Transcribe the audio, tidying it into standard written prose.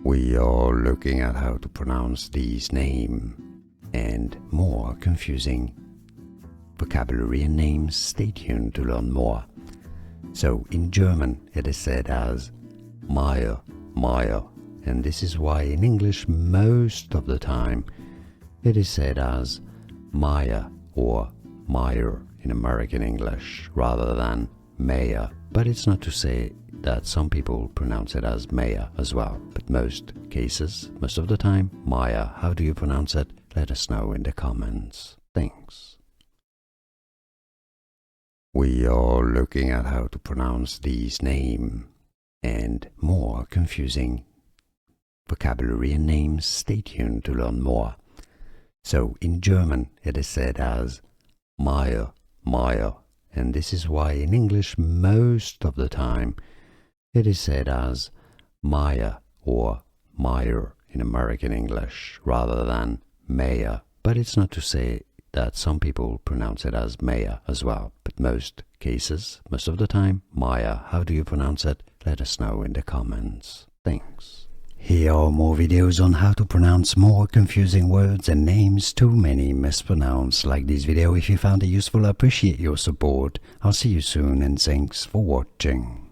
We are looking at how to pronounce these names and more confusing vocabulary and names. Stay tuned to learn more. So in German it is said as Meyer, Meyer, and this is why in English most of the time it is said as Meyer or Meyer in American English rather than Meyer. But it's not to say that some people pronounce it as Meyer as well, but most cases, most of the time, Meyer. How do you pronounce it? Let us know in the comments. Thanks. We are looking at how to pronounce these names and more confusing vocabulary and names. Stay tuned to learn more. So in German it is said as Meyer, Meyer, and this is why in English most of the time it is said as Meyer or Meyer in American English rather than Meyer. But it's not to say that some people pronounce it as Meyer as well, but most cases, most of the time, Meyer. How do you pronounce it? Let us know in the comments. Thanks. Here are more videos on how to pronounce more confusing words and names too many mispronounced. Like this video if you found it useful. I appreciate your support. I'll see you soon and thanks for watching.